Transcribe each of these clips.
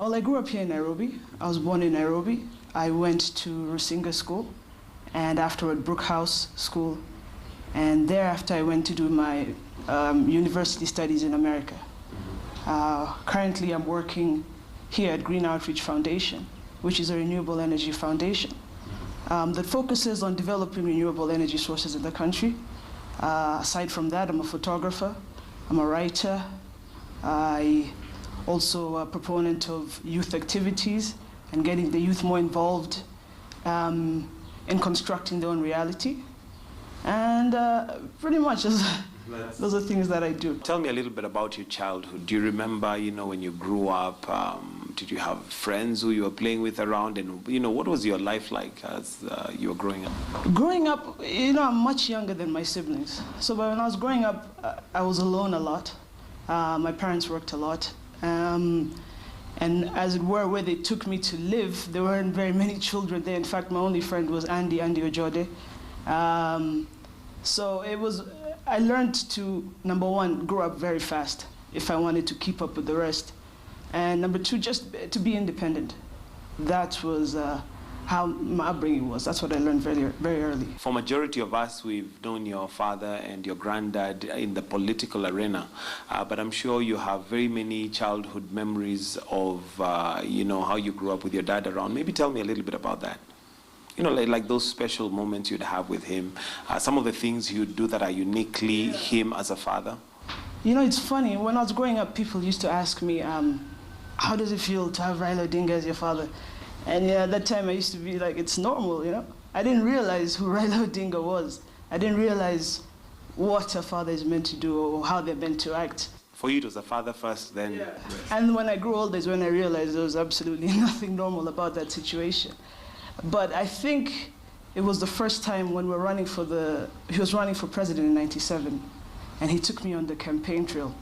Well, I grew up here in Nairobi. I was born in Nairobi. I went to Rusinga School, and afterward Brook House School. And thereafter I went to do my university studies in America. Currently I'm working here at Green Outreach Foundation, which is a renewable energy foundation that focuses on developing renewable energy sources in the country. Aside from that, I'm a photographer, I'm a writer, I also a proponent of youth activities and getting the youth more involved in constructing their own reality. And pretty much those are things that I do. Tell me a little bit about your childhood. Do you remember, when you grew up, did you have friends who you were playing with around? And, what was your life like as you were growing up? Growing up, I'm much younger than my siblings. So when I was growing up, I was alone a lot. My parents worked a lot. And as it were, where they took me to live, there weren't very many children there. In fact, my only friend was Andy Ojode. So I learned to, number one, grow up very fast if I wanted to keep up with the rest. And number two, just to be independent. That was how my upbringing was. That's what I learned very, very early. For majority of us, we've known your father and your granddad in the political arena, but I'm sure you have very many childhood memories of, how you grew up with your dad around. Maybe tell me a little bit about that. Like those special moments you'd have with him, some of the things you'd do that are uniquely him as a father. It's funny, when I was growing up, people used to ask me, how does it feel to have Raila Odinga as your father? And at that time I used to be like, it's normal, I didn't realize who Raila Odinga was. I didn't realize what a father is meant to do or how they're meant to act. For you, it was a father first, then... Yeah. And when I grew older is when I realized there was absolutely nothing normal about that situation. But I think it was the first time when he was running for president in '97, and he took me on the campaign trail.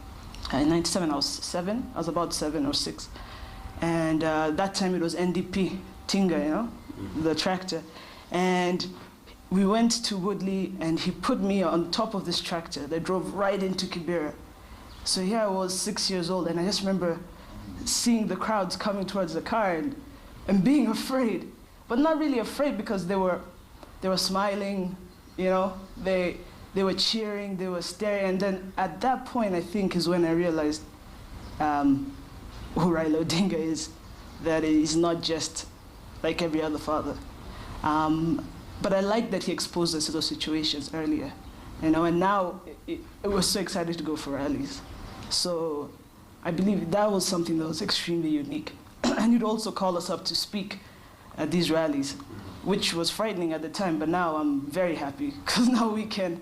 In '97, I was about 7 or 6. And that time it was NDP, Tinga, the tractor. And we went to Woodley, and he put me on top of this tractor that drove right into Kibera. So here I was 6 years old, and I just remember seeing the crowds coming towards the car and being afraid. But not really afraid because they were smiling, they were cheering, they were staring. And then at that point, I think, is when I realized who Raila Odinga is, that he's not just like every other father. But I like that he exposed us to those situations earlier, and now we're so excited to go for rallies. So I believe that was something that was extremely unique. And he'd also call us up to speak at these rallies, which was frightening at the time, but now I'm very happy because now we can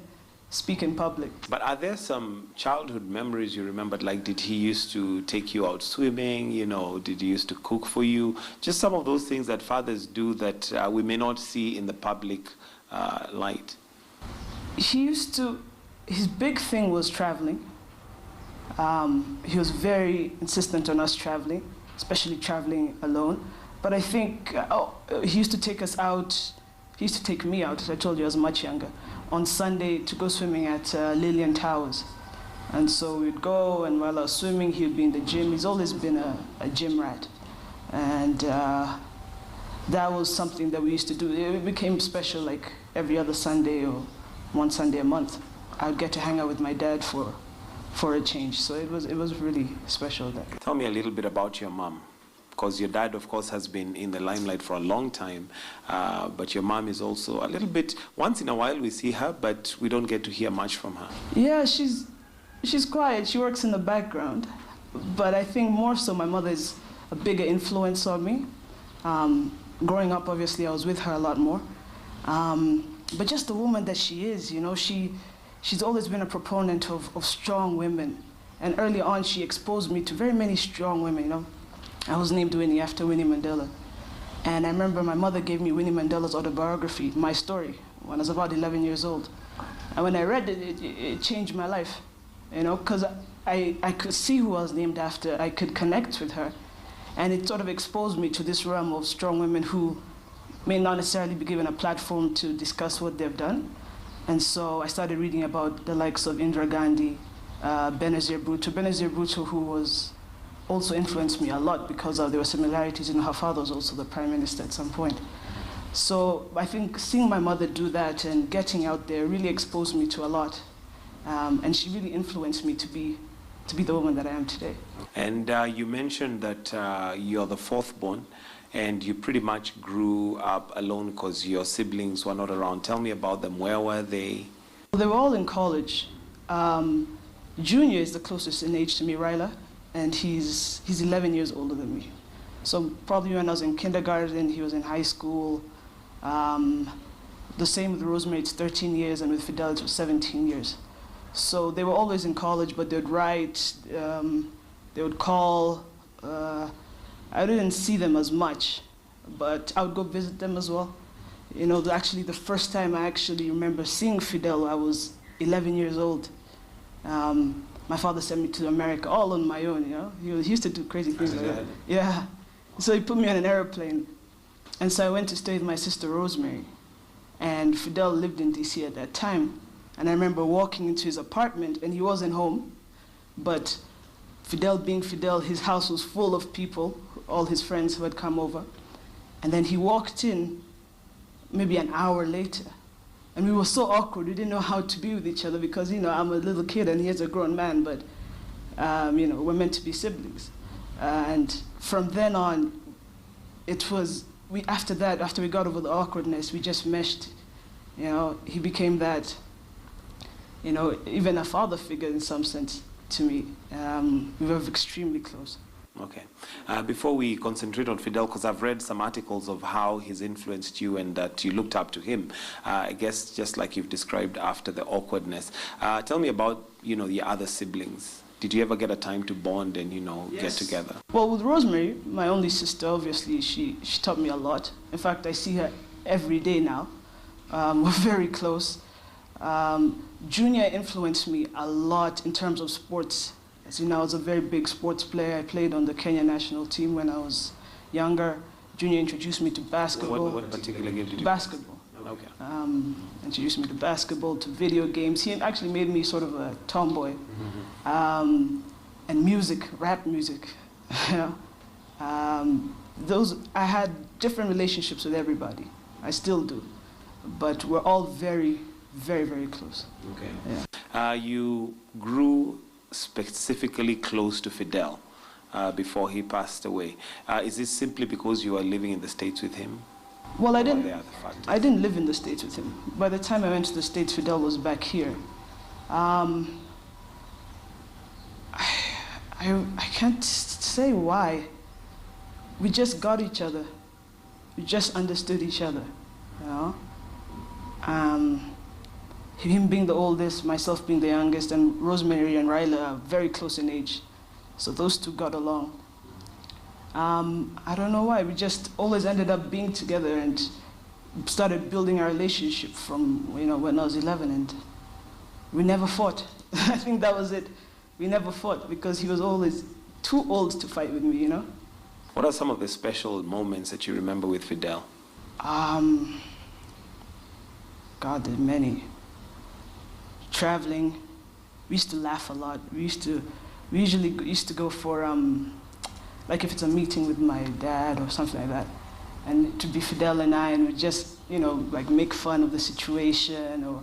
speak in public. But are there some childhood memories you remembered? Like, did he used to take you out swimming? Did he used to cook for you? Just some of those things that fathers do that we may not see in the public light. His big thing was traveling. He was very insistent on us traveling, especially traveling alone. But I think he used to take us out. He used to take me out, as I told you, I was much younger, on Sunday to go swimming at Lillian Towers. And so we'd go, and while I was swimming, he'd be in the gym. He's always been a gym rat. And that was something that we used to do. It became special, like every other Sunday or one Sunday a month. I would get to hang out with my dad for a change. So it was really special. Tell me a little bit about your mom. Because your dad, of course, has been in the limelight for a long time, but your mom is also a little bit, once in a while we see her, but we don't get to hear much from her. Yeah, she's quiet. She works in the background. But I think more so my mother is a bigger influence on me. Growing up, obviously, I was with her a lot more. But just the woman that she is, she's always been a proponent of strong women. And early on, she exposed me to very many strong women, I was named Winnie after Winnie Mandela. And I remember my mother gave me Winnie Mandela's autobiography, My Story, when I was about 11 years old. And when I read it, it changed my life, because I could see who I was named after. I could connect with her. And it sort of exposed me to this realm of strong women who may not necessarily be given a platform to discuss what they've done. And so I started reading about the likes of Indira Gandhi, Benazir Bhutto. Benazir Bhutto, who was also influenced me a lot because there were similarities. Her father was also the prime minister at some point. So I think seeing my mother do that and getting out there really exposed me to a lot. And she really influenced me to be the woman that I am today. And you mentioned that you're the fourth born, and you pretty much grew up alone because your siblings were not around. Tell me about them. Where were they? They were all in college. Junior is the closest in age to me, Raila, and he's 11 years older than me. So probably when I was in kindergarten, he was in high school. The same with Rosemary, it's 13 years, and with Fidel, it was 17 years. So they were always in college, but they would write, they would call. I didn't see them as much, but I would go visit them as well. Actually the first time I actually remember seeing Fidel, I was 11 years old. My father sent me to America all on my own, He used to do crazy things like that. Yeah. So he put me on an airplane. And so I went to stay with my sister Rosemary. And Fidel lived in DC at that time. And I remember walking into his apartment, and he wasn't home. But Fidel being Fidel, his house was full of people, all his friends who had come over. And then he walked in maybe an hour later. And we were so awkward, we didn't know how to be with each other because, I'm a little kid and he's a grown man, but, we're meant to be siblings. And from then on, it was, after we got over the awkwardness, we just meshed. He became that, even a father figure in some sense to me. We were extremely close. Okay. Before we concentrate on Fidel, because I've read some articles of how he's influenced you and that you looked up to him, I guess just like you've described after the awkwardness. Tell me about, the other siblings. Did you ever get a time to bond and, Yes. get together? Well, with Rosemary, my only sister, obviously, she taught me a lot. In fact, I see her every day now. We're very close. Junior influenced me a lot in terms of sports. As you know, I was a very big sports player. I played on the Kenya national team when I was younger. Junior introduced me to basketball. What particular game did you Basketball. play? Okay. Introduced me to basketball, to video games. He actually made me sort of a tomboy. And music, rap music. I had different relationships with everybody. I still do. But we're all very, very, very close. Okay. Yeah. You grew specifically close to Fidel before he passed away. Is this simply because you were living in the States with him? Well, I didn't live in the States with him. By the time I went to the States, Fidel was back here. I can't say why. We just got each other. We just understood each other, Him being the oldest, myself being the youngest, and Rosemary and Raila are very close in age. So those two got along. I don't know why, we just always ended up being together and started building our relationship from, when I was 11, and we never fought. I think that was it. We never fought because he was always too old to fight with me, What are some of the special moments that you remember with Fidel? God, there are many. Traveling, we used to laugh a lot. We usually used to go for, like if it's a meeting with my dad or something like that, and to be Fidel and I, and we just, like make fun of the situation or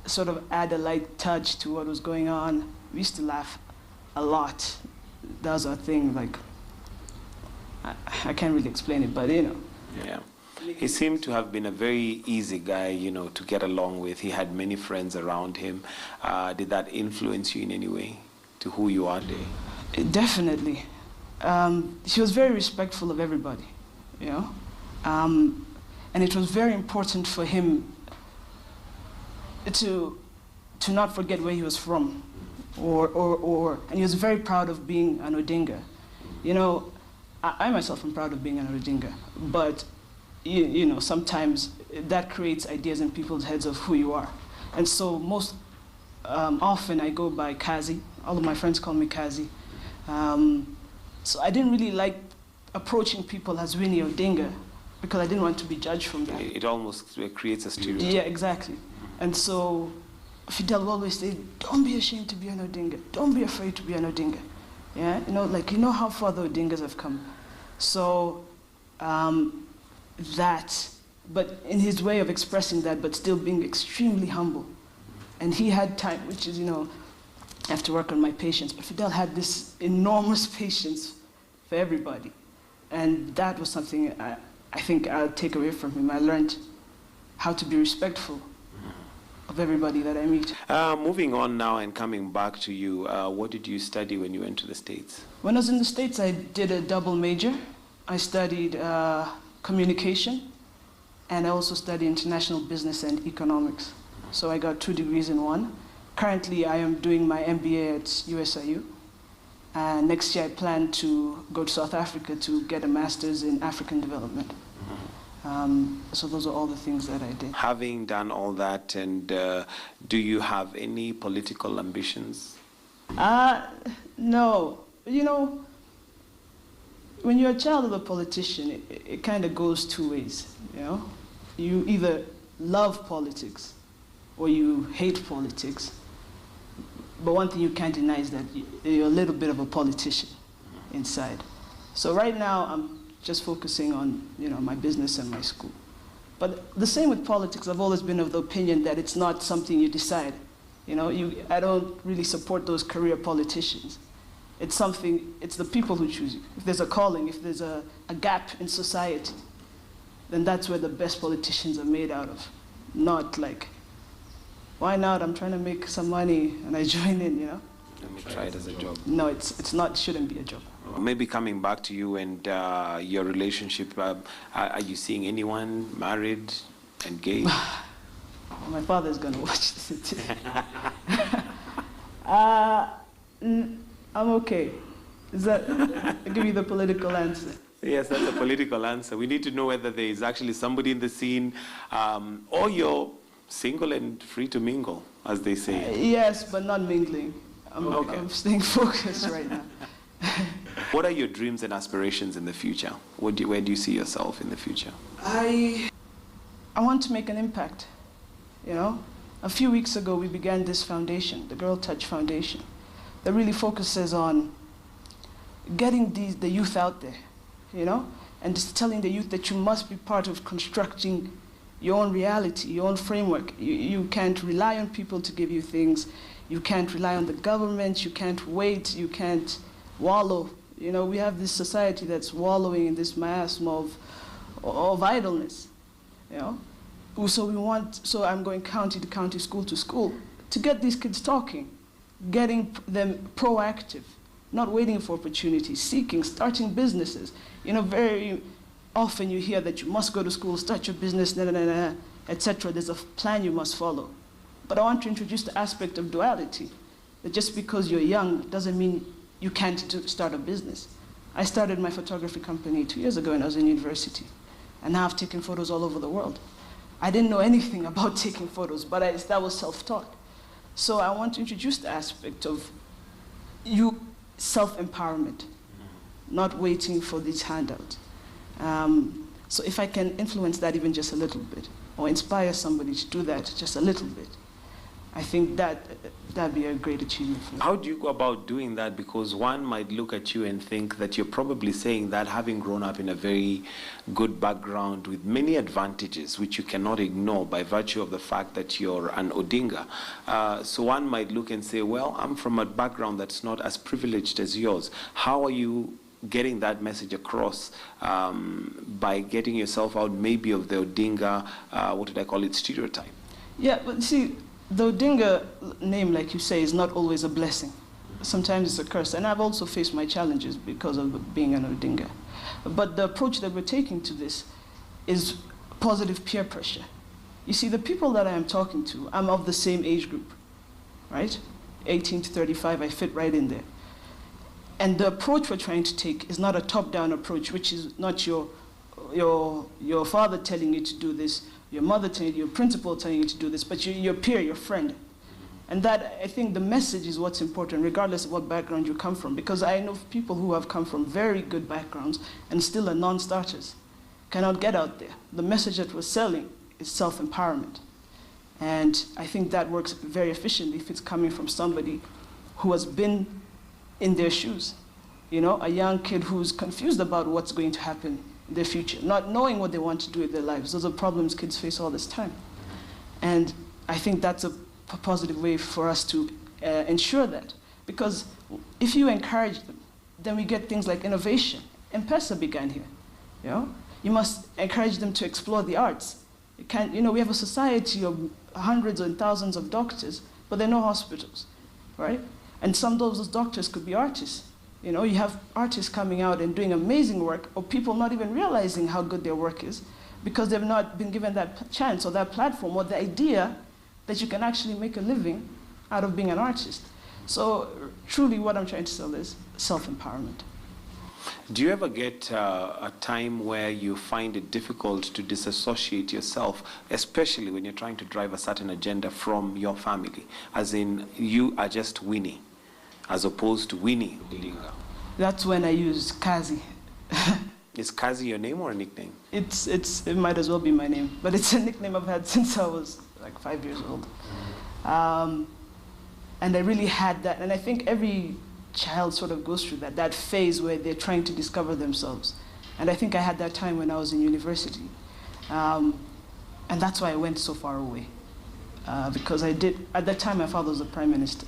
sort of add a light touch to what was going on. We used to laugh a lot. That was our thing, like, I can't really explain it, but Yeah. He seemed to have been a very easy guy, to get along with. He had many friends around him. Did that influence you in any way to who you are today? Definitely. He was very respectful of everybody, and it was very important for him to not forget where he was from, and he was very proud of being an Odinga. I myself am proud of being an Odinga, but sometimes that creates ideas in people's heads of who you are. And so most often I go by Kazi. All of my friends call me Kazi. So I didn't really like approaching people as Winnie Odinga because I didn't want to be judged from that. It almost creates a stereotype. Yeah, exactly. And so Fidel always said, don't be ashamed to be an Odinga. Don't be afraid to be an Odinga. Yeah, you know how far the Odingas have come. So but in his way of expressing that, but still being extremely humble. And he had time, which is, I have to work on my patience, but Fidel had this enormous patience for everybody. And that was something I think I'll take away from him. I learned how to be respectful of everybody that I meet. Moving on now and coming back to you, what did you study when you went to the States? When I was in the States, I did a double major. I studied communication, and I also studied international business and economics. So I got 2 degrees in one. Currently, I am doing my MBA at USIU. Next year, I plan to go to South Africa to get a master's in African development. So those are all the things that I did. Having done all that, and do you have any political ambitions? No. When you're a child of a politician, it kind of goes 2 ways, You either love politics or you hate politics. But one thing you can't deny is that you're a little bit of a politician inside. So right now, I'm just focusing on, my business and my school. But the same with politics. I've always been of the opinion that it's not something you decide. I don't really support those career politicians. It's the people who choose you. If there's a calling, if there's a gap in society, then that's where the best politicians are made out of. Not like, why not? I'm trying to make some money and I join in, Let me try it as a job. No, it's not, shouldn't be a job. Maybe coming back to you and your relationship, are you seeing anyone married, engaged? My father's going to watch this. I'm okay. I'll give you the political answer. Yes, that's a political answer. We need to know whether there is actually somebody in the scene, or you're single and free to mingle, as they say. Yes, but not mingling. I'm staying focused right now. What are your dreams and aspirations in the future? Where do you see yourself in the future? I want to make an impact, A few weeks ago, we began this foundation, the Girl Touch Foundation, that really focuses on getting the youth out there, and just telling the youth that you must be part of constructing your own reality, your own framework. You can't rely on people to give you things. You can't rely on the government. You can't wait. You can't wallow. We have this society that's wallowing in this miasma of idleness, So I'm going county to county, school to school, to get these kids talking, getting them proactive, not waiting for opportunities, seeking, starting businesses. Very often you hear that you must go to school, start your business, etc. There's a plan you must follow. But I want to introduce the aspect of duality, that just because you're young doesn't mean you can't start a business. I started my photography company 2 years ago when I was in university, and now I've taken photos all over the world. I didn't know anything about taking photos, but that was self-taught. So I want to introduce the aspect of self-empowerment, not waiting for these handouts. So if I can influence that even just a little bit, or inspire somebody to do that just a little bit, I think that'd be a great achievement for me. How do you go about doing that? Because one might look at you and think that you're probably saying that having grown up in a very good background with many advantages, which you cannot ignore by virtue of the fact that you're an Odinga. So one might look and say, well, I'm from a background that's not as privileged as yours. How are you getting that message across by getting yourself out maybe of the Odinga, stereotype? Yeah, but see, the Odinga name, like you say, is not always a blessing. Sometimes it's a curse. And I've also faced my challenges because of being an Odinga. But the approach that we're taking to this is positive peer pressure. You see, the people that I am talking to, I'm of the same age group, right? 18 to 35, I fit right in there. And the approach we're trying to take is not a top-down approach, which is not your father telling you to do this, your mother telling you, your principal telling you to do this, but your peer, your friend. And that, I think the message is what's important, regardless of what background you come from. Because I know people who have come from very good backgrounds and still are non-starters, cannot get out there. The message that we're selling is self-empowerment. And I think that works very efficiently if it's coming from somebody who has been in their shoes. You know, a young kid who's confused about what's going to happen in their future, not knowing what they want to do with their lives. Those are problems kids face all this time. And I think that's a positive way for us to ensure that. Because if you encourage them, then we get things like innovation. M-Pesa began here. You know? You must encourage them to explore the arts. You can't, you know, we have a society of hundreds and thousands of doctors, but there are no hospitals, right? And some of those doctors could be artists. You know, you have artists coming out and doing amazing work, or people not even realizing how good their work is because they've not been given that chance or that platform or the idea that you can actually make a living out of being an artist. So truly what I'm trying to sell is self-empowerment. Do you ever get a time where you find it difficult to disassociate yourself, especially when you're trying to drive a certain agenda from your family? As in, you are just Winnie, as opposed to Winnie Odinga. That's when I use Kazi. Is Kazi your name or a nickname? It might as well be my name, but it's a nickname I've had since I was like 5 years old. And I really had that, and I think every child sort of goes through that phase where they're trying to discover themselves. And I think I had that time when I was in university. And that's why I went so far away. Because at that time my father was the prime minister.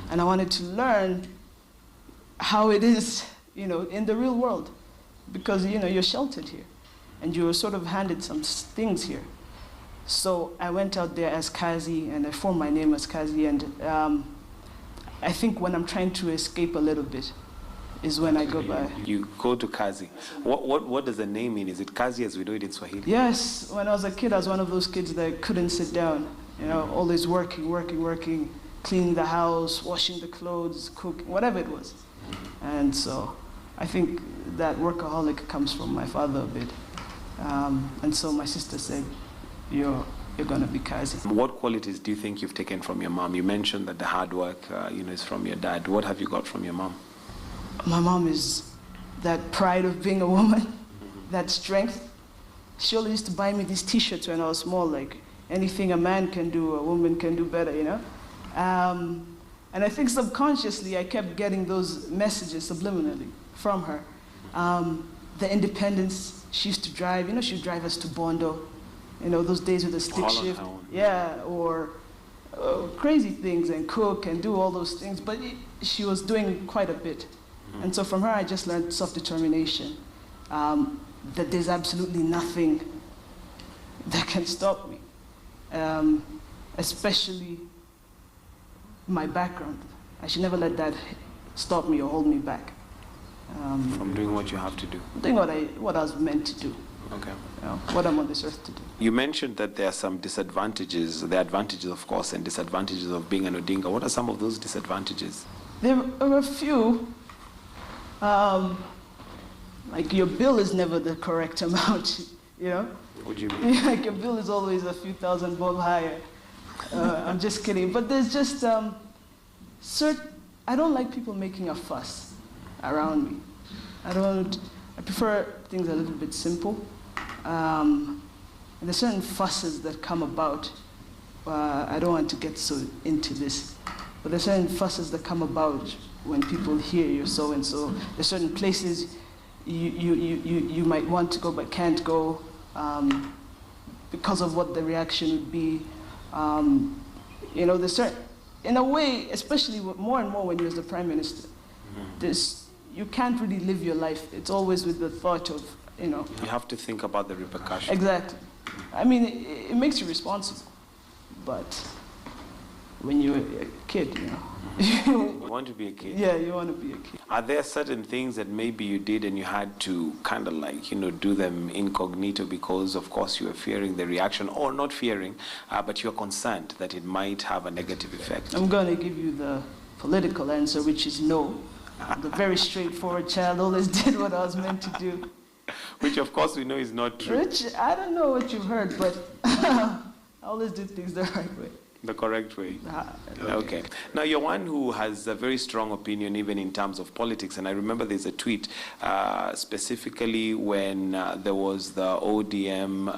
And I wanted to learn how it is, you know, in the real world. Because, you know, you're sheltered here. And you were sort of handed some things here. So I went out there as Kazi, and I formed my name as Kazi. And I think when I'm trying to escape a little bit is when I go by. You go to Kazi. What does the name mean? Is it Kazi as we do it in Swahili? Yes. When I was a kid, I was one of those kids that couldn't sit down. You know, always working, cleaning the house, washing the clothes, cooking, whatever it was. And so I think that workaholic comes from my father a bit. And so my sister said, you're going to be Kazi. What qualities do you think you've taken from your mom? You mentioned that the hard work, you know, is from your dad. What have you got from your mom? My mom is that pride of being a woman, that strength. She always used to buy me these T-shirts when I was small, like anything a man can do, a woman can do better, you know? And I think subconsciously I kept getting those messages subliminally from her. The independence she used to drive, you know, she would drive us to Bondo. You know, those days with the stick shift. Yeah, or crazy things, and cook and do all those things. But she was doing quite a bit. And so from her, I just learned self-determination, that there's absolutely nothing that can stop me, especially my background. I should never let that stop me or hold me back. From doing what you have to do. Doing what I was meant to do. Okay. You know, what I'm on this earth to do. You mentioned that there are some disadvantages. There are advantages, of course, and disadvantages of being an Odinga. What are some of those disadvantages? There are a few. Like your bill is never the correct amount, you know? What do you mean? Like your bill is always a few thousand bob higher. I'm just kidding. But there's just I don't like people making a fuss around me. I prefer things a little bit simple. And there's certain fusses that come about. I don't want to get so into this, but there's certain fusses that come about when people hear you're so and so. There's certain places you might want to go but can't go because of what the reaction would be. You know, there's certain, in a way, especially more and more when you're the prime minister, you can't really live your life. It's always with the thought of, you know. You have to think about the repercussions. Exactly. I mean, it makes you responsible. But when you're a kid, you know. You want to be a kid. Yeah, you want to be a kid. Are there certain things that maybe you did and you had to kind of like, you know, do them incognito because, of course, you were fearing the reaction, or not fearing, but you're concerned that it might have a negative effect? I'm going to give you the political answer, which is no. The very straightforward child always did what I was meant to do. Which, of course, we know is not true. Which, I don't know what you've heard, but I always do things the right way. The correct way. Okay. Now, you're one who has a very strong opinion even in terms of politics. And I remember there's a tweet specifically when there was the ODM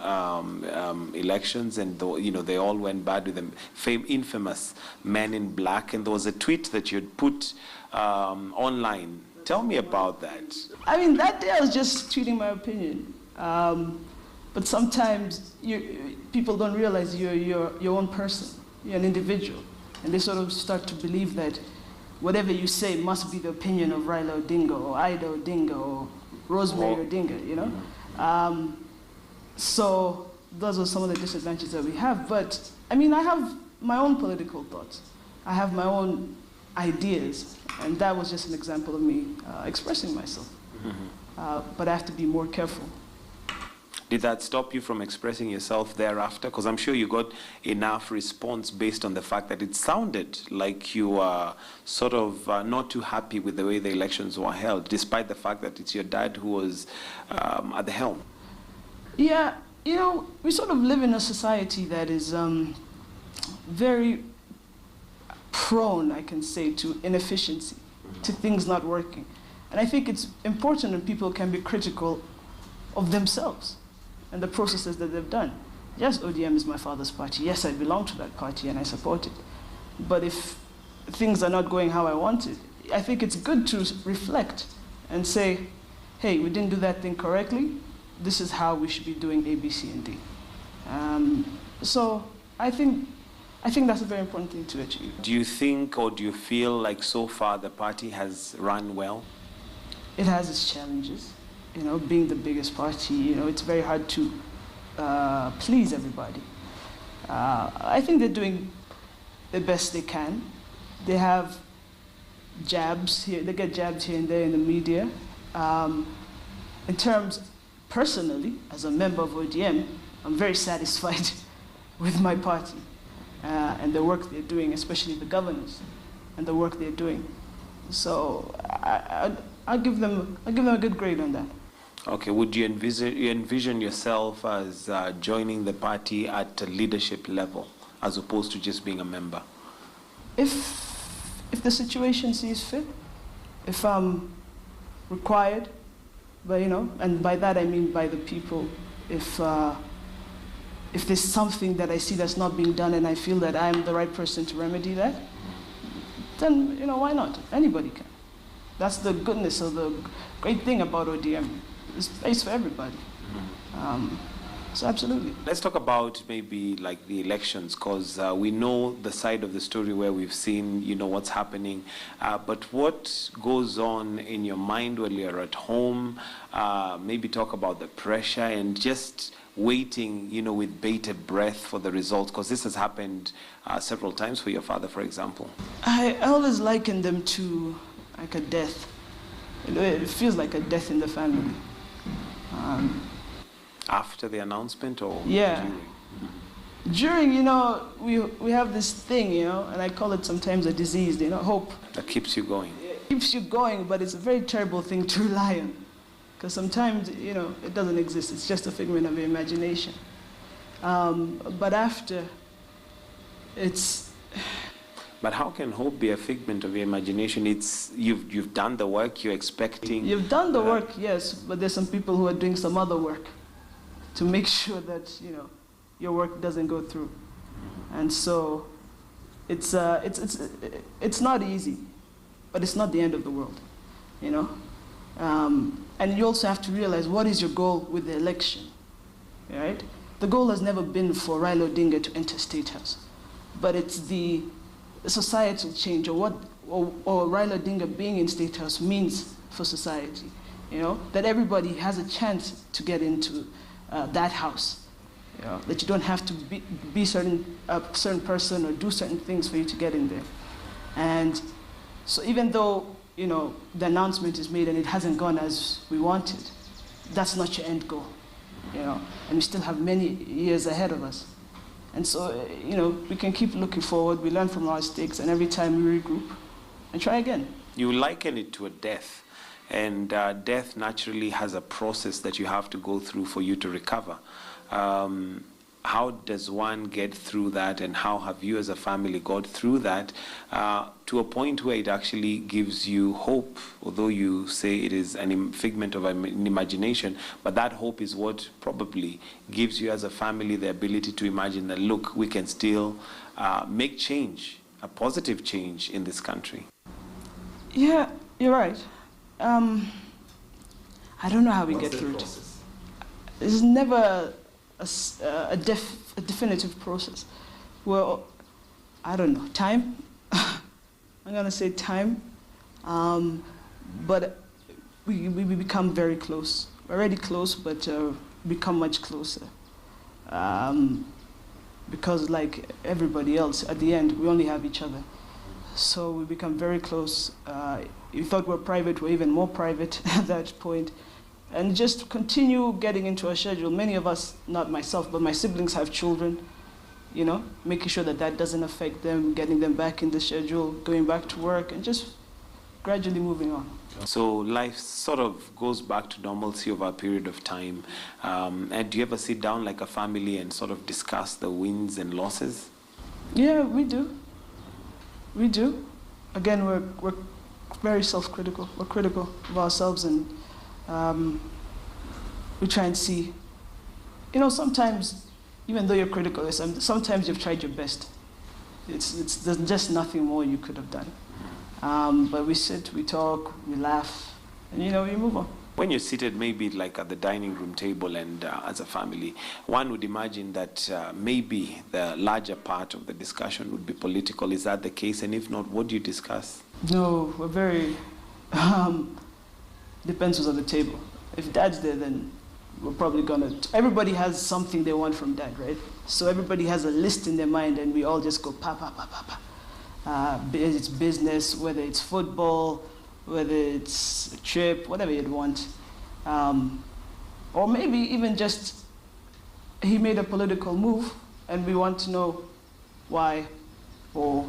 elections, and you know, they all went bad with the infamous Men in Black. And there was a tweet that you'd put online. Tell me about that. I mean, that day I was just tweeting my opinion. But sometimes people don't realize you're your own person. You're an individual. And they sort of start to believe that whatever you say must be the opinion of Raila Odinga or Ida Odinga or Rosemary Odinga, you know? So those are some of the disadvantages that we have. But, I mean, I have my own political thoughts. I have my own ideas. And that was just an example of me expressing myself. But I have to be more careful. Did that stop you from expressing yourself thereafter? Because I'm sure you got enough response based on the fact that it sounded like you were sort of not too happy with the way the elections were held, despite the fact that it's your dad who was at the helm. Yeah, you know, we sort of live in a society that is very prone, I can say, to inefficiency, to things not working. And I think it's important that people can be critical of themselves and the processes that they've done. Yes, ODM is my father's party. Yes, I belong to that party and I support it. But if things are not going how I want it, I think it's good to reflect and say, hey, we didn't do that thing correctly. This is how we should be doing A, B, C, and D. So I think that's a very important thing to achieve. Do you think or do you feel like so far the party has run well? It has its challenges. You know, being the biggest party, you know, it's very hard to please everybody. I think they're doing the best they can. They have jabs here, they get jabbed here and there in the media. In terms, personally, as a member of ODM, I'm very satisfied with my party and the work they're doing, especially the governors and the work they're doing. So I'll give them a good grade on that. Okay, would you envision yourself as joining the party at a leadership level as opposed to just being a member? If the situation sees fit, if I'm required, but you know, and by that I mean by the people, if there's something that I see that's not being done and I feel that I'm the right person to remedy that, then you know, why not? Anybody can. That's the goodness of the great thing about ODM. There's space for everybody. So absolutely. Let's talk about maybe like the elections, because we know the side of the story where we've seen, you know, what's happening. But what goes on in your mind when you're at home? Maybe talk about the pressure and just waiting, you know, with bated breath for the results, because this has happened several times for your father, for example. I always liken them to like a death. You know, it feels like a death in the family. After the announcement or yeah. during? During, you know, we have this thing, you know, and I call it sometimes a disease, you know, hope. That keeps you going. It keeps you going, but it's a very terrible thing to rely on. Because sometimes, you know, it doesn't exist. It's just a figment of your imagination. But after, it's... But how can hope be a figment of your imagination? It's you've done the work, you're expecting... You've done the work, yes, but there's some people who are doing some other work to make sure that, you know, your work doesn't go through. And so it's not easy, but it's not the end of the world, you know? And you also have to realize, what is your goal with the election, right? The goal has never been for Raila Odinga to enter State House, but it's the societal change, or what Raila Odinga being in State House means for society, you know? That everybody has a chance to get into that house, you know? That you don't have to be a certain person or do certain things for you to get in there. And so even though, you know, the announcement is made and it hasn't gone as we wanted, that's not your end goal, you know? And we still have many years ahead of us. And so, you know, we can keep looking forward, we learn from our mistakes, and every time we regroup and try again. You liken it to a death, and death naturally has a process that you have to go through for you to recover. How does one get through that, and how have you as a family got through that to a point where it actually gives you hope, although you say it is a figment of an imagination, but that hope is what probably gives you as a family the ability to imagine that, look, we can still make change, a positive change in this country? Yeah, you're right. I don't know how we get through it. It's never a definitive process. Well, I don't know, time? I'm gonna say time. But we become very close. We're already close, but become much closer. Because like everybody else, at the end, we only have each other. So we become very close. You thought we're private, we're even more private at that point. And just continue getting into our schedule. Many of us, not myself, but my siblings have children, you know, making sure that that doesn't affect them, getting them back in the schedule, going back to work, and just gradually moving on. So life sort of goes back to normalcy over a period of time. And do you ever sit down like a family and sort of discuss the wins and losses? Yeah, we do. We do. Again, we're very self-critical. We're critical of ourselves, and we try and see. You know, sometimes, even though you're critical, sometimes you've tried your best. There's just nothing more you could have done. But we sit, we talk, we laugh, and you know, we move on. When you're seated maybe like at the dining room table and as a family, one would imagine that maybe the larger part of the discussion would be political. Is that the case? And if not, what do you discuss? No, we're very, depends who's at the table. If dad's there, then we're probably gonna, everybody has something they want from dad, right? So everybody has a list in their mind and we all just go pa, pa, pa, pa, pa. It's business, whether it's football, whether it's a trip, whatever you'd want. Or maybe even just he made a political move and we want to know why or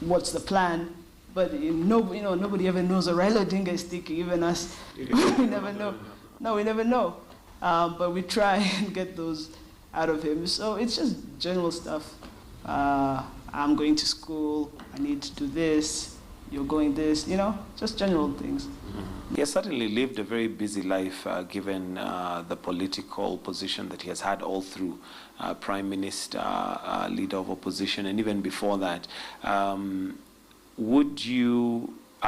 what's the plan. But nobody ever knows a Raila Odinga is thinking, even us. We never know. No, we never know. But we try and get those out of him. So it's just general stuff. I'm going to school, I need to do this, you're going this, you know, just general things. He has certainly lived a very busy life given the political position that he has had all through, Prime Minister, leader of opposition, and even before that. Are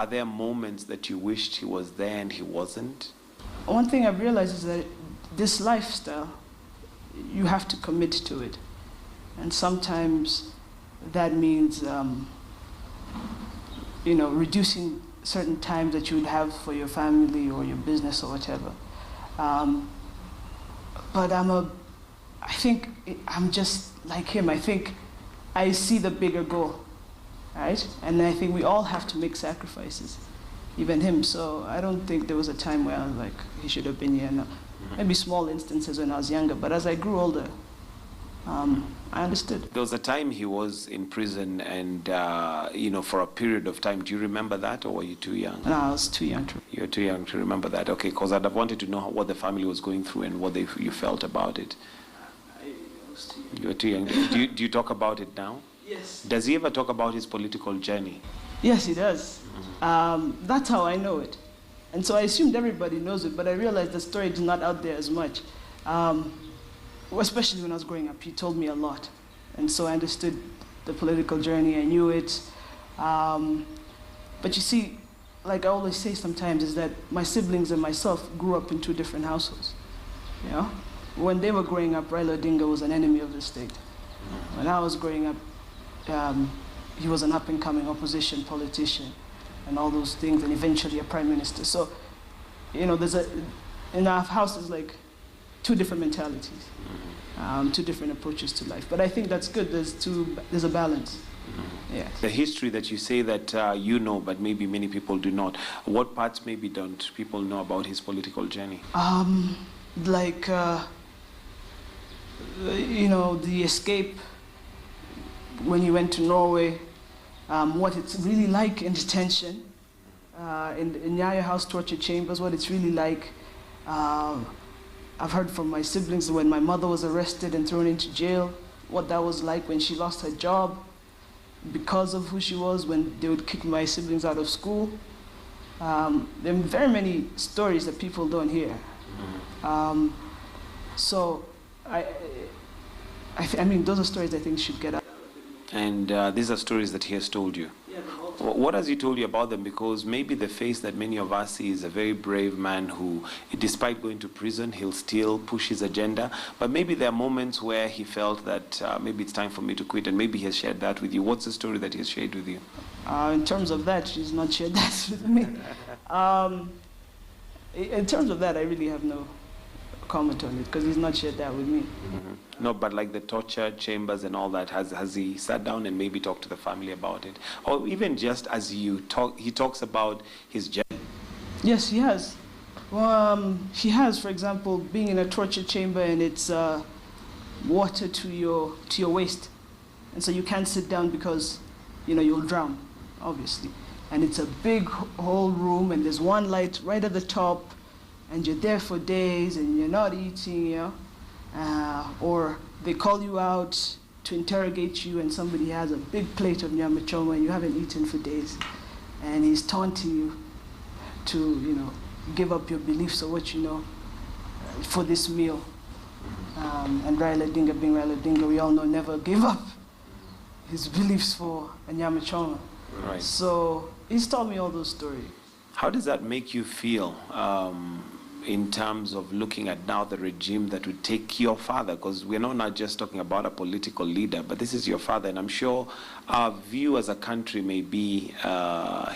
there moments that you wished he was there and he wasn't? One thing I've realized is that this lifestyle, you have to commit to it. And sometimes that means, reducing certain times that you would have for your family or your business or whatever. But I think I'm just like him. I think I see the bigger goal, right? And I think we all have to make sacrifices, even him. So I don't think there was a time where I was like, he should have been here. No. Maybe small instances when I was younger, but as I grew older, I understood. There was a time he was in prison and, for a period of time. Do you remember that, or were you too young? No, I was too young. You were too young to remember that. Okay, because I'd have wanted to know what the family was going through and what you felt about it. I was too young. You were too young. Do you talk about it now? Yes. Does he ever talk about his political journey? Yes, he does. Mm-hmm. That's how I know it. And so I assumed everybody knows it, but I realized the story is not out there as much. Especially when I was growing up, he told me a lot. And so I understood the political journey, I knew it. But you see, like I always say sometimes, is that my siblings and myself grew up in two different households. You know? When they were growing up, Raila Odinga was an enemy of the state. When I was growing up, he was an up-and-coming opposition politician and all those things, and eventually a prime minister. So, in our house is like two different mentalities, two different approaches to life. But I think that's good. There's a balance. Yeah. The history that you say that you know, but maybe many people do not. What parts maybe don't people know about his political journey? The escape when he went to Norway, what it's really like in detention, in Nyaya House torture chambers, what it's really like. I've heard from my siblings when my mother was arrested and thrown into jail, what that was like when she lost her job because of who she was, when they would kick my siblings out of school. There are very many stories that people don't hear. So I mean, those are stories I think should get out. And these are stories that he has told you? Yeah. What has he told you about them? Because maybe the face that many of us see is a very brave man who, despite going to prison, he'll still push his agenda. But maybe there are moments where he felt that maybe it's time for me to quit, and maybe he has shared that with you. What's the story that he has shared with you? In terms of that, she's not shared that with me. In terms of that, I really have no comment on it, because he's not shared that with me. No, but like the torture chambers and all that, has he sat down and maybe talked to the family about it? Or even just as you talk, he talks about his journey? Yes, he has. He has, for example, being in a torture chamber and it's water to your waist. And so you can't sit down because, you'll drown, obviously. And it's a big whole room and there's one light right at the top and you're there for days and you're not eating, or they call you out to interrogate you and somebody has a big plate of nyama choma and you haven't eaten for days and he's taunting you to, give up your beliefs or what you know for this meal. And Raila'S being Raila'S, we all know never gave up his beliefs for a nyama choma. Right. So he's told me all those stories. How does that make you feel in terms of looking at now the regime that would take your father? Because we're not just talking about a political leader, but this is your father, and I'm sure our view as a country may be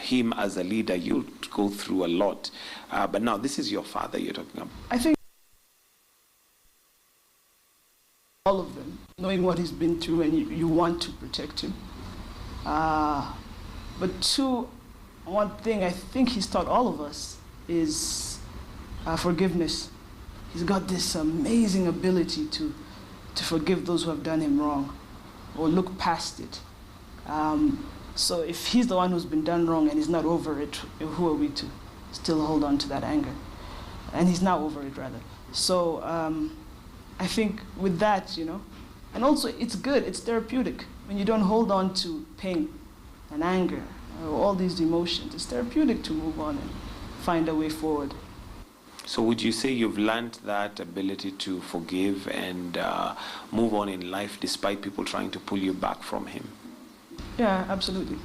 him as a leader. You'll go through a lot, but now this is your father you're talking about. I think all of them, knowing what he's been through, and you want to protect him. But one thing I think he's taught all of us is forgiveness. He's got this amazing ability to forgive those who have done him wrong or look past it. So if he's the one who's been done wrong and he's not over it, who are we to still hold on to that anger? And he's not over it, rather. So I think with that, and also it's good, it's therapeutic. When you don't hold on to pain and anger, all these emotions, it's therapeutic to move on and find a way forward. So would you say you've learned that ability to forgive and move on in life despite people trying to pull you back from him? Yeah, absolutely.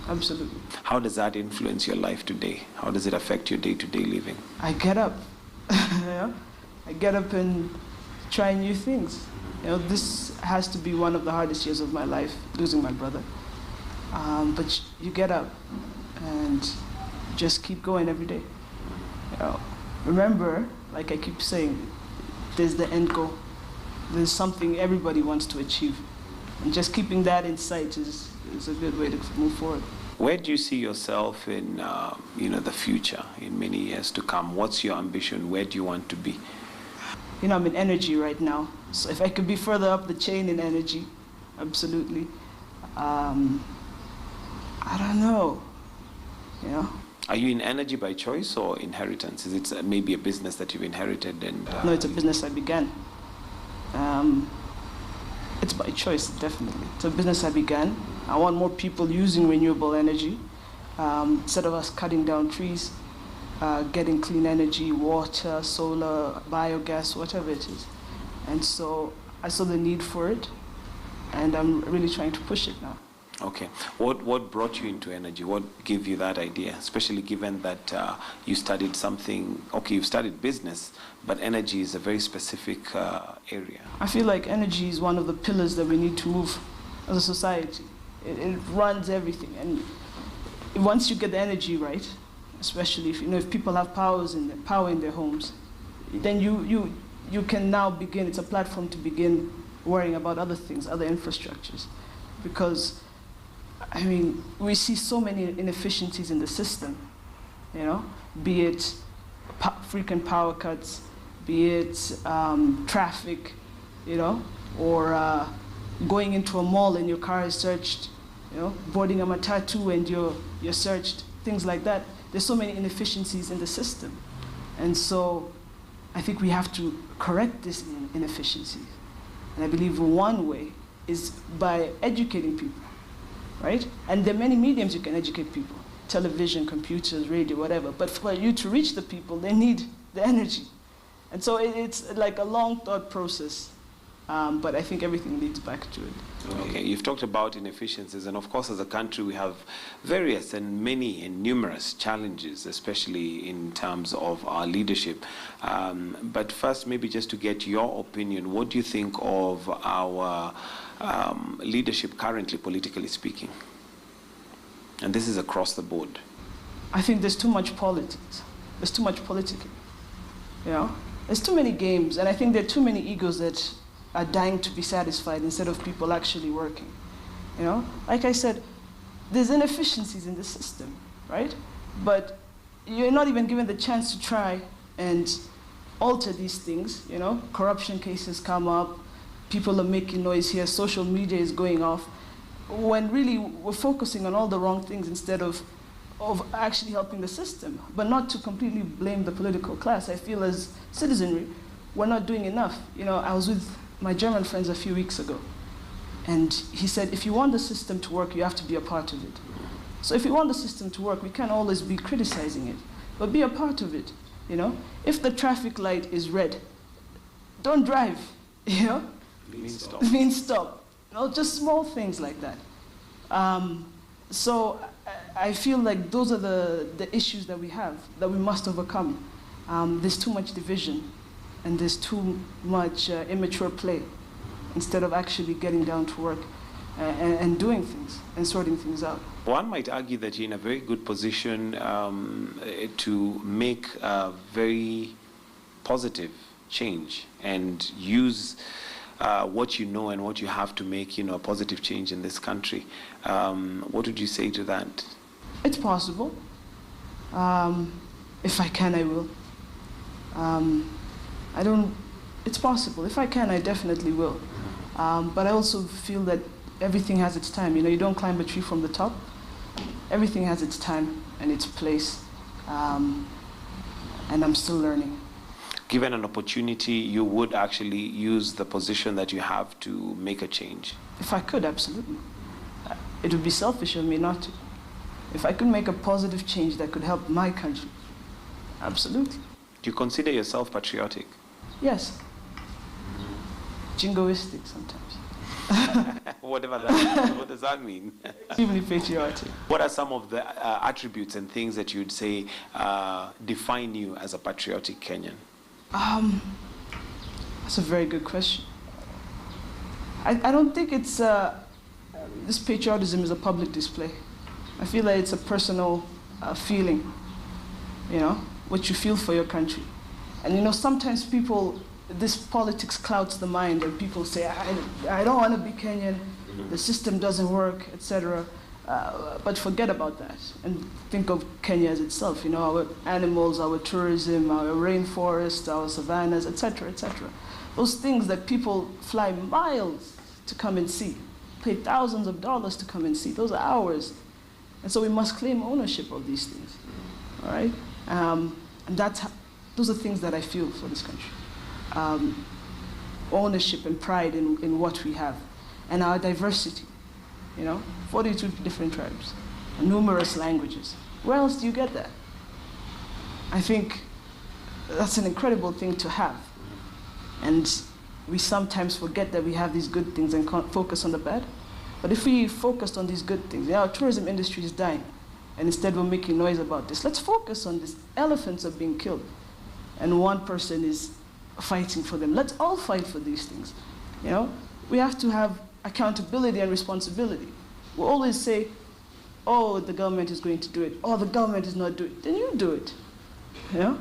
Absolutely. How does that influence your life today? How does it affect your day-to-day living? I get up. I get up and try new things. This has to be one of the hardest years of my life, losing my brother. But you get up and just keep going every day. Remember, like I keep saying, there's the end goal. There's something everybody wants to achieve. And just keeping that in sight is a good way to move forward. Where do you see yourself in the future, in many years to come? What's your ambition? Where do you want to be? I'm in energy right now. So if I could be further up the chain in energy, absolutely. I don't know. Are you in energy by choice or inheritance? Is it maybe a business that you've inherited? No, it's a business I began. It's by choice, definitely. It's a business I began. I want more people using renewable energy. Instead of us cutting down trees, getting clean energy, water, solar, biogas, whatever it is. And so I saw the need for it, and I'm really trying to push it now. Okay. What brought you into energy? What gave you that idea? Especially given that you studied something, you've studied business, but energy is a very specific area. I feel like energy is one of the pillars that we need to move as a society. It runs everything. And once you get the energy right, especially if people have power in their homes, then you can now begin, it's a platform to begin worrying about other things, other infrastructures. Because we see so many inefficiencies in the system, be it frequent power cuts, be it traffic, or going into a mall and your car is searched, boarding a matatu and you're searched, things like that. There's so many inefficiencies in the system. And so I think we have to correct this inefficiency. And I believe one way is by educating people. Right? And there are many mediums you can educate people. Television, computers, radio, whatever. But for you to reach the people, they need the energy. And so it's like a long thought process. But I think everything leads back to it. Okay, you've talked about inefficiencies, and of course, as a country, we have various and many and numerous challenges, especially in terms of our leadership. But first, maybe just to get your opinion, what do you think of our leadership currently, politically speaking? And this is across the board. I think there's too much politics. There's too much politicking. You know, there's too many games, and I think there are too many egos that are dying to be satisfied instead of people actually working. You know, like I said, there's inefficiencies in the system, right? But you're not even given the chance to try and alter these things. You know, corruption cases come up, people are making noise here, social media is going off, when really we're focusing on all the wrong things instead of actually helping the system, but not to completely blame the political class. I feel as citizenry, we're not doing enough. You know, I was with my German friends a few weeks ago, and he said, if you want the system to work, you have to be a part of it. So if you want the system to work, we can't always be criticizing it, but be a part of it, you know? If the traffic light is red, don't drive, you know? Means stop. Means stop. You know, just small things like that. So I feel like those are the issues that we have, that we must overcome. There's too much division, and there's too much immature play, instead of actually getting down to work and doing things and sorting things out. One might argue that you're in a very good position to make a very positive change and use what you know and what you have to make, you know, a positive change in this country. What would you say to that? It's possible. If I can, I will. It's possible. If I can, I definitely will. But I also feel that everything has its time. You know, you don't climb a tree from the top. Everything has its time and its place. And I'm still learning. Given an opportunity, you would actually use the position that you have to make a change? If I could, absolutely. It would be selfish of me not to. If I could make a positive change that could help my country, absolutely. Do you consider yourself patriotic? Yes. Jingoistic sometimes. Whatever that means. What does that mean? Extremely patriotic. What are some of the attributes and things that you'd say define you as a patriotic Kenyan? That's a very good question. I don't think it's, this patriotism is a public display. I feel like it's a personal feeling, you know, what you feel for your country. And you know, sometimes people, this politics clouds the mind and people say, I don't want to be Kenyan, the system doesn't work, etc. But forget about that and think of Kenya as itself, you know, our animals, our tourism, our rainforests, our savannas, etc., etc. Those things that people fly miles to come and see, pay thousands of dollars to come and see, those are ours. And so we must claim ownership of these things, all right? And those are things that I feel for this country. Ownership and pride in what we have, and our diversity. You know, 42 different tribes, numerous languages. Where else do you get that? I think that's an incredible thing to have. And we sometimes forget that we have these good things and can't focus on the bad. But if we focused on these good things, our tourism industry is dying, and instead we're making noise about this. Let's focus on this. Elephants are being killed, and one person is fighting for them. Let's all fight for these things. You know, we have to have accountability and responsibility. We always say, oh, the government is going to do it. Oh, the government is not doing it. Then you do it. You know?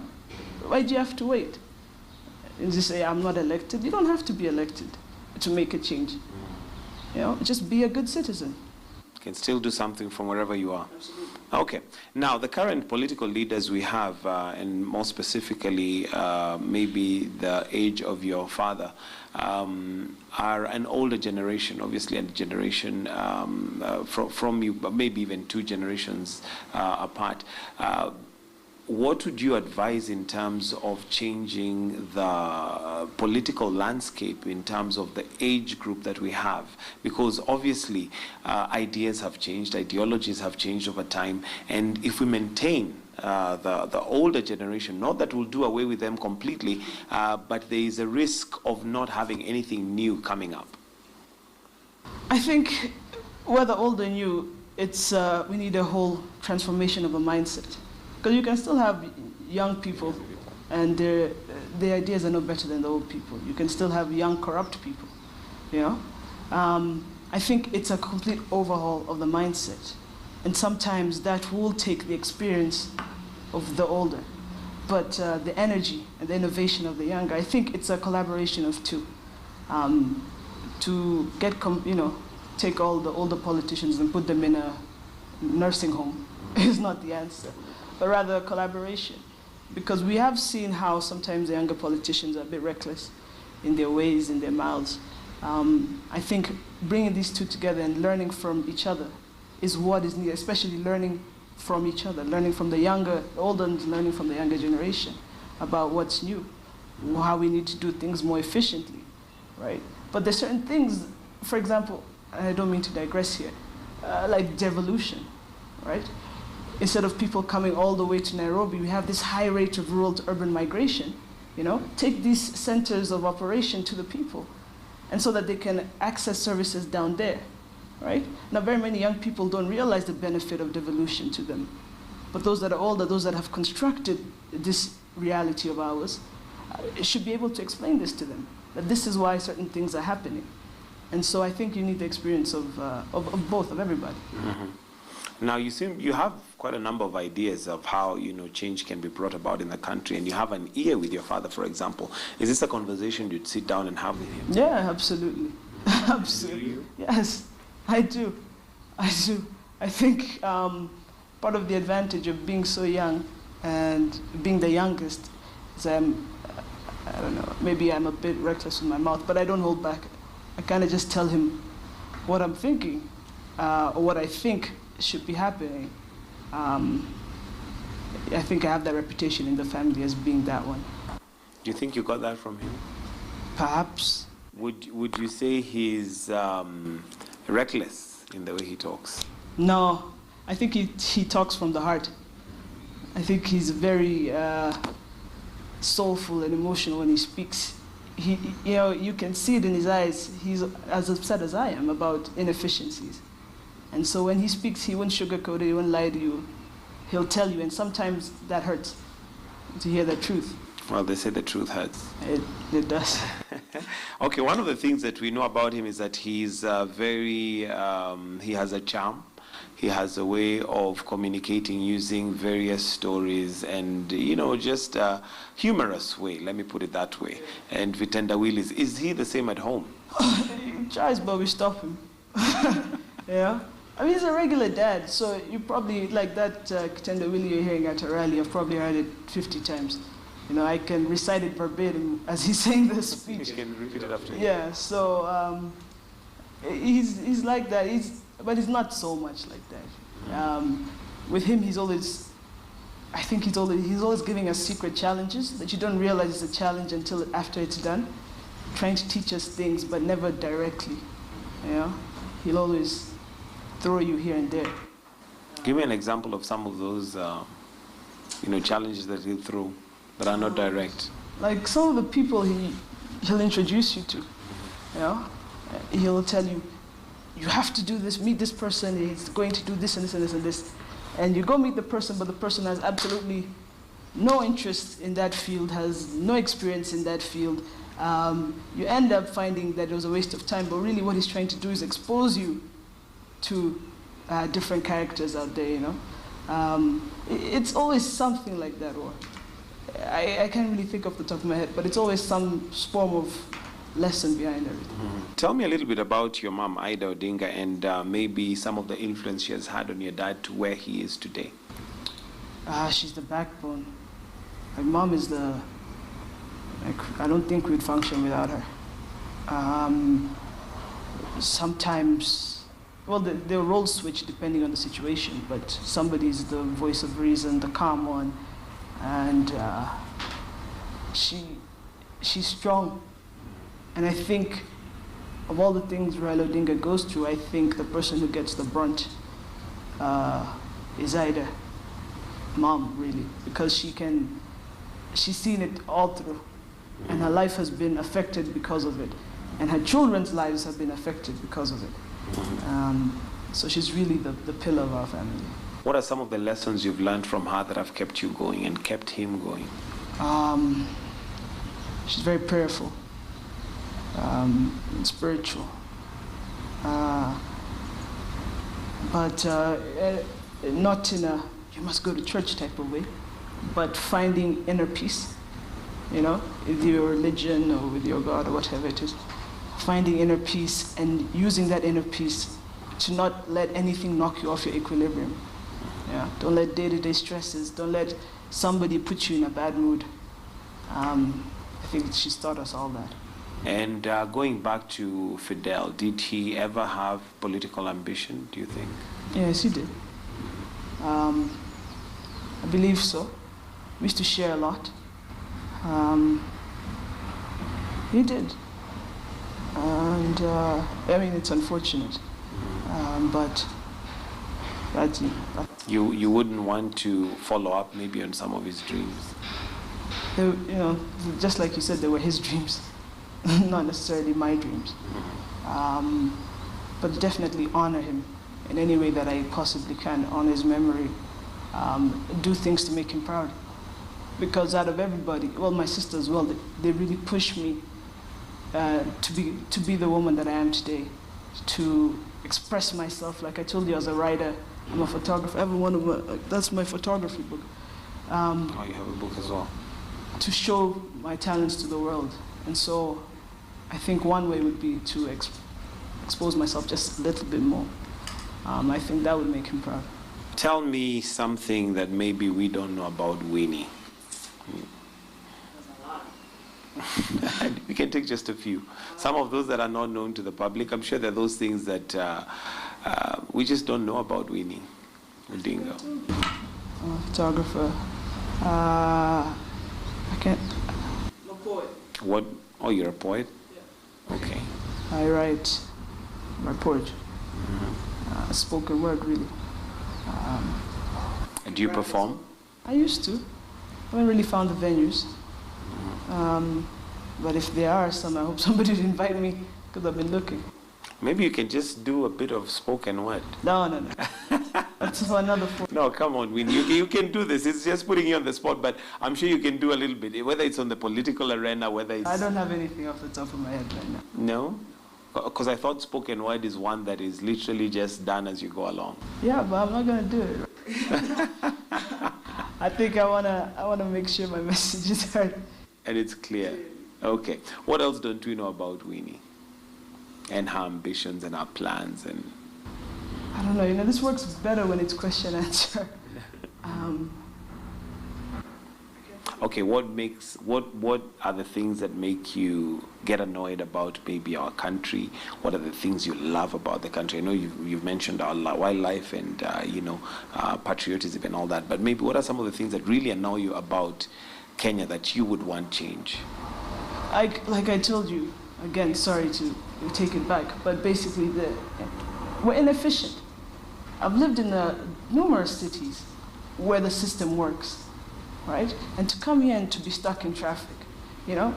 Why do you have to wait? And you say, I'm not elected. You don't have to be elected to make a change. You know, just be a good citizen. You can still do something from wherever you are. Absolutely. Okay. Now, the current political leaders we have, and more specifically, maybe the age of your father, are an older generation, obviously a generation from you, but maybe even 2 generations apart. What would you advise in terms of changing the political landscape in terms of the age group that we have? Because obviously ideas have changed, ideologies have changed over time, and if we maintain the older generation, not that we'll do away with them completely, but there is a risk of not having anything new coming up? I think whether old or new, it's, we need a whole transformation of a mindset. Because you can still have young people and their ideas are no better than the old people. You can still have young, corrupt people, you know? I think it's a complete overhaul of the mindset. And sometimes that will take the experience of the older. But the energy and the innovation of the younger, I think it's a collaboration of two. To get, take all the older politicians and put them in a nursing home is not the answer, but rather a collaboration. Because we have seen how sometimes the younger politicians are a bit reckless in their ways, in their mouths. I think bringing these two together and learning from each other is what is needed, especially learning from each other, learning from the older and learning from the younger generation about what's new, how we need to do things more efficiently, right? But there's certain things, for example, I don't mean to digress here, like devolution, right? Instead of people coming all the way to Nairobi, we have this high rate of rural to urban migration, Take these centers of operation to the people, and so that they can access services down there, right? Now, very many young people don't realize the benefit of devolution to them. But those that are older, those that have constructed this reality of ours, should be able to explain this to them, that this is why certain things are happening. And so I think you need the experience of both, of everybody. Mm-hmm. Now, you have quite a number of ideas of how, change can be brought about in the country, and you have an ear with your father, for example. Is this a conversation you'd sit down and have with him? Yeah, absolutely. Absolutely. Yes, I do. I think part of the advantage of being so young and being the youngest is I don't know, maybe I'm a bit reckless with my mouth, but I don't hold back. I kind of just tell him what I'm thinking, or what I think should be happening. I think I have that reputation in the family as being that one. Do you think you got that from him? Perhaps. Would you say he's reckless in the way he talks? No, I think he talks from the heart. I think he's very soulful and emotional when he speaks. You can see it in his eyes. He's as upset as I am about inefficiencies. And so when he speaks, he won't sugarcoat it, he won't lie to you. He'll tell you, and sometimes that hurts to hear the truth. Well, they say the truth hurts. It does. Okay, one of the things that we know about him is that he's he has a charm. He has a way of communicating using various stories and, just a humorous way, let me put it that way. And Vitenda Willis, is he the same at home? He tries, but we stop him. Yeah. I mean, he's a regular dad, so you probably, like that Kitenda Willie you're hearing at a rally, I've probably heard it 50 times. I can recite it verbatim as he's saying the speech. You can repeat it after. Yeah, so he's like that, but he's not so much like that. With him, I think he's always giving us secret challenges that you don't realize it's a challenge until after it's done. Trying to teach us things, but never directly. He'll always throw you here and there. Give me an example of some of those, challenges that he'll throw that are not direct. Like some of the people he'll introduce you to. He'll tell you, you have to do this, meet this person, he's going to do this and this and this and this. And you go meet the person, but the person has absolutely no interest in that field, has no experience in that field. You end up finding that it was a waste of time, but really what he's trying to do is expose you to different characters out there, It's always something like that, or I can't really think off the top of my head, but it's always some form of lesson behind everything. Mm-hmm. Tell me a little bit about your mom, Ida Odinga, and maybe some of the influence she has had on your dad to where he is today. She's the backbone. My mom is I don't think we'd function without her. Sometimes, the roles switch depending on the situation, but somebody's the voice of reason, the calm one, and she's strong. And I think of all the things Raila Odinga goes through, I think the person who gets the brunt is Ida. mom, really, because she's seen it all through. And her life has been affected because of it. And her children's lives have been affected because of it. So she's really the pillar of our family. What are some of the lessons you've learned from her that have kept you going and kept him going? She's very prayerful, and spiritual. But not in a you must go to church type of way, but finding inner peace, you know, with your religion or with your God or whatever it is. Finding inner peace and using that inner peace to not let anything knock you off your equilibrium. Yeah? Don't let day-to-day stresses, don't let somebody put you in a bad mood. I think she's taught us all that. And going back to Fidel, did he ever have political ambition, do you think? Yes, he did. I believe so. We used to share a lot. He did. And I mean, it's unfortunate. But that's you wouldn't want to follow up maybe on some of his dreams? They, you know, just like you said, they were his dreams, not necessarily my dreams. But definitely honor him in any way that I possibly can, honor his memory, do things to make him proud. Because out of everybody, well, my sister as well, they really pushed me to be the woman that I am today, to express myself. Like I told you, as a writer, I'm a photographer. I have one of my, that's my photography book. Oh, you have a book as well. To show my talents to the world. And so I think one way would be to expose myself just a little bit more. I think that would make him proud. Tell me something that maybe we don't know about Winnie. We can take just a few. Some of those that are not known to the public, I'm sure there are those things that we just don't know about Winnie Odinga. I'm a photographer. I can't. I'm a poet. What? Oh, you're a poet? Yeah. Okay. I write my poetry. Spoken word, really. And do you perform? I used to. I haven't really found the venues. But if there are some, I hope somebody would invite me, because I've been looking. Maybe you can just do a bit of spoken word. No. That's for another form. No, come on, Winnie. You can do this. It's just putting you on the spot, but I'm sure you can do a little bit, whether it's on the political arena, whether it's... I don't have anything off the top of my head right now. No? Because I thought spoken word is one that is literally just done as you go along. Yeah, but I'm not going to do it. I think I wanna make sure my message is heard. And it's clear. Okay. What else don't we know about Winnie? And her ambitions and her plans and... I don't know, you know, this works better when it's question answer. Okay, what are the things that make you get annoyed about maybe our country? What are the things you love about the country? I know you've mentioned our wildlife and patriotism and all that, but maybe what are some of the things that really annoy you about Kenya that you would want change? Like I told you, again, sorry to take it back, but basically we're inefficient. I've lived in numerous cities where the system works, right? And to come here and to be stuck in traffic, you know,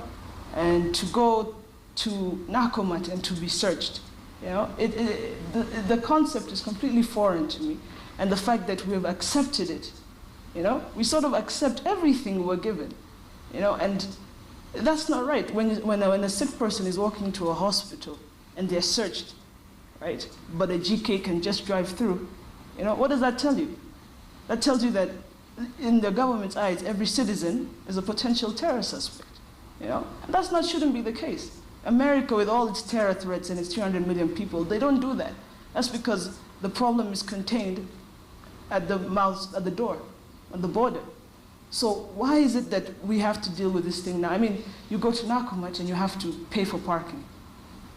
and to go to Nakumat and to be searched, you know, the concept is completely foreign to me. And the fact that we have accepted it, you know, we sort of accept everything we're given, you know, and that's not right. When a sick person is walking to a hospital and they're searched, right, but a GK can just drive through, you know, what does that tell you? That tells you that in the government's eyes, every citizen is a potential terror suspect, you know? And that shouldn't be the case. America, with all its terror threats and its 300 million people, they don't do that. That's because the problem is contained at the mouth, at the door, on the border. So why is it that we have to deal with this thing now? I mean, you go to Nakumat and you have to pay for parking.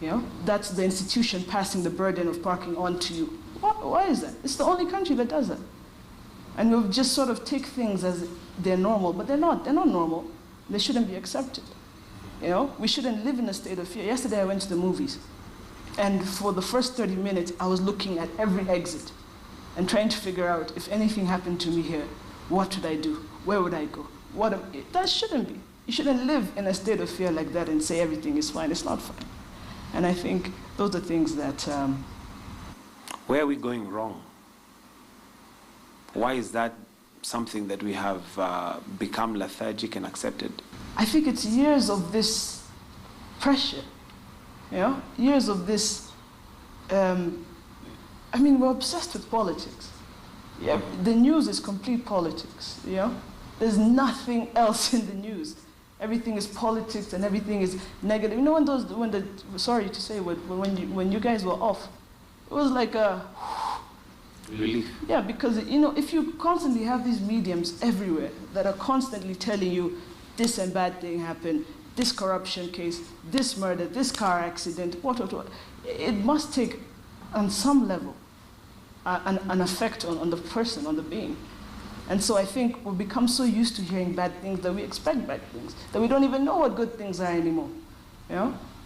You know, that's the institution passing the burden of parking on to you. Why is that? It's the only country that does that. And we've just sort of take things as they're normal, but they're not. They're not normal. They shouldn't be accepted. You know, we shouldn't live in a state of fear. Yesterday I went to the movies, and for the first 30 minutes, I was looking at every exit and trying to figure out if anything happened to me here, What would I do? Where would I go? That shouldn't be. You shouldn't live in a state of fear like that and say everything is fine. It's not fine. And I think those are things that... Where are we going wrong? Why is that something that we have become lethargic and accepted? I think it's years of this pressure, years of this, we're obsessed with politics. Yeah, the news is complete politics, There's nothing else in the news. Everything is politics and everything is negative. Sorry to say, when you guys were off, it was like a... Relief. Yeah, because, if you constantly have these mediums everywhere that are constantly telling you this and bad thing happened, this corruption case, this murder, this car accident, what, it must take, on some level, an effect on the person, on the being. And so I think we've become so used to hearing bad things that we expect bad things, that we don't even know what good things are anymore.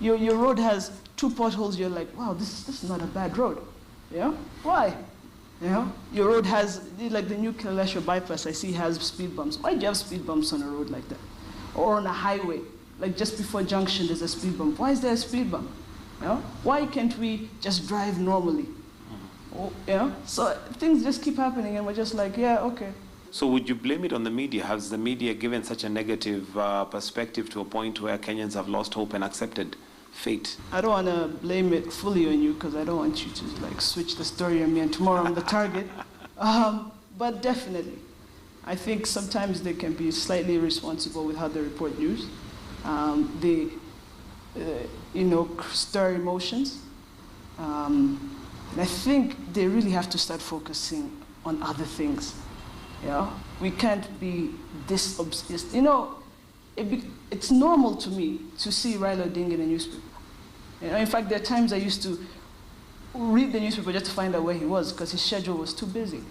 Your road has 2 potholes, you're like, wow, this is not a bad road. Why? Your road has, like the new Kilashio bypass I see has speed bumps. Why do you have speed bumps on a road like that? Or on a highway, like just before junction there's a speed bump. Why is there a speed bump? Why can't we just drive normally? So things just keep happening and we're just like, yeah, okay. So would you blame it on the media? Has the media given such a negative perspective to a point where Kenyans have lost hope and accepted fate? I don't want to blame it fully on you because I don't want you to switch the story on me and tomorrow I'm the target. But definitely, I think sometimes they can be slightly irresponsible with how they report news. They, stir emotions. And I think they really have to start focusing on other things. We can't be this obsessed. It's normal to me to see Raila Odinga in a newspaper. In fact, there are times I used to read the newspaper just to find out where he was because his schedule was too busy.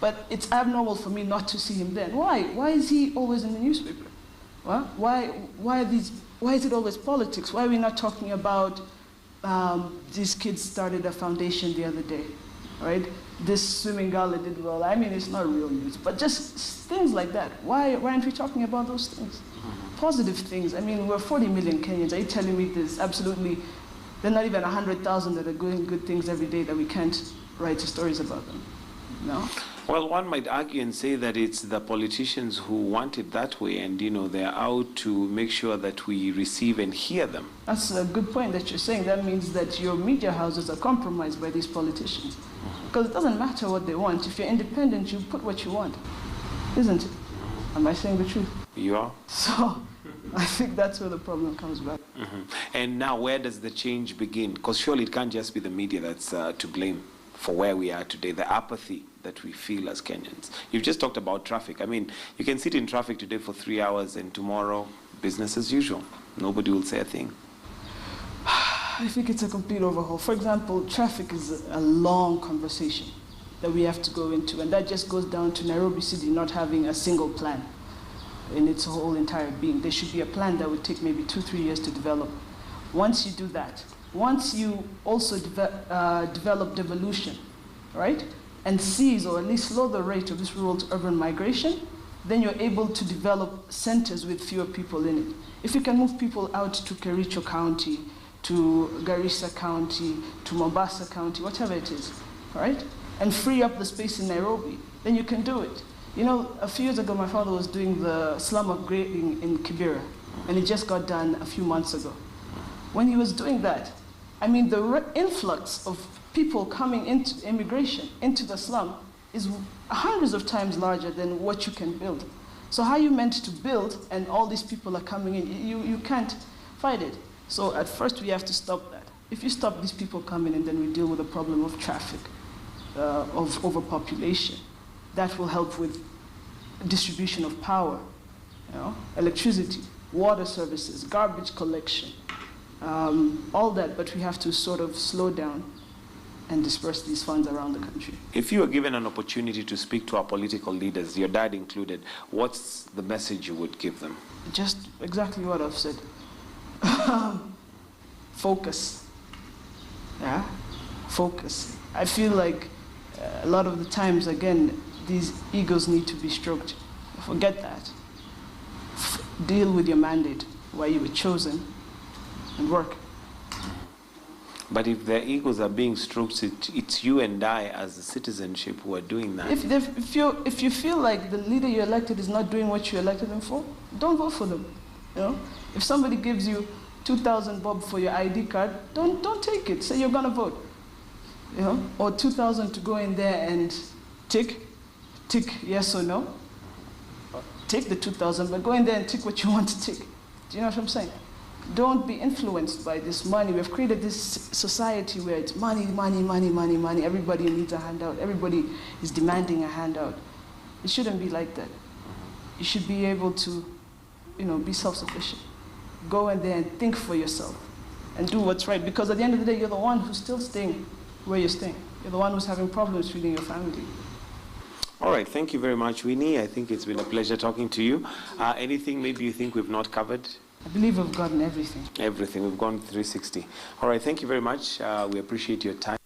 But it's abnormal for me not to see him then. Why? Why is he always in the newspaper? Why is it always politics? Why are we not talking about these kids started a foundation the other day, right? This swimming gala did well. It's not real news, but just things like that. Why aren't we talking about those things? Positive things. We're 40 million Kenyans. Are you telling me there's absolutely, there are not even 100,000 that are doing good things every day that we can't write stories about them? No? Well, one might argue and say that it's the politicians who want it that way, and they're out to make sure that we receive and hear them. That's a good point that you're saying. That means that your media houses are compromised by these politicians. Because it doesn't matter what they want. If you're independent, you put what you want, isn't it? Am I saying the truth? You are. So I think that's where the problem comes back. And now where does the change begin? Because surely it can't just be the media that's to blame for where we are today, the apathy that we feel as Kenyans. You've just talked about traffic. You can sit in traffic today for 3 hours and tomorrow, business as usual. Nobody will say a thing. I think it's a complete overhaul. For example, traffic is a long conversation that we have to go into, and that just goes down to Nairobi City not having a single plan in its whole entire being. There should be a plan that would take maybe 2-3 years to develop. Once you do that, once you also develop devolution, right, and seize or at least slow the rate of this rural to urban migration, then you're able to develop centers with fewer people in it. If you can move people out to Kericho County, to Garissa County, to Mombasa County, whatever it is, right, and free up the space in Nairobi, then you can do it. A few years ago, my father was doing the slum upgrading in Kibera, and it just got done a few months ago. When he was doing that, the influx of people coming into immigration, into the slum, is hundreds of times larger than what you can build. So how are you meant to build and all these people are coming in? You can't fight it. So at first we have to stop that. If you stop these people coming in, then we deal with the problem of traffic, of overpopulation. That will help with distribution of power, electricity, water services, garbage collection, all that, but we have to sort of slow down and disperse these funds around the country. If you were given an opportunity to speak to our political leaders, your dad included, what's the message you would give them? Just exactly what I've said. Focus. Yeah? Focus. I feel like a lot of the times, again, these egos need to be stroked. Forget that. Deal with your mandate, why you were chosen, and work. But if their egos are being stroked, it's you and I as a citizenship who are doing that. If you feel like the leader you elected is not doing what you elected them for, don't vote for them. You know? If somebody gives you 2,000 bob for your ID card, don't take it. Say you're gonna vote. You know? Or 2,000 to go in there and tick yes or no. Take the 2,000, but go in there and tick what you want to tick. Do you know what I'm saying? Don't be influenced by this money. We've created this society where it's money, money, money, money, money. Everybody needs a handout. Everybody is demanding a handout. It shouldn't be like that. You should be able to, be self-sufficient. Go in there and think for yourself and do what's right. Because at the end of the day, you're the one who's still staying where you're staying. You're the one who's having problems feeding your family. All right, thank you very much, Winnie. I think it's been a pleasure talking to you. Anything maybe you think we've not covered? I believe we've gotten everything. Everything. We've gone 360. All right, thank you very much. We appreciate your time.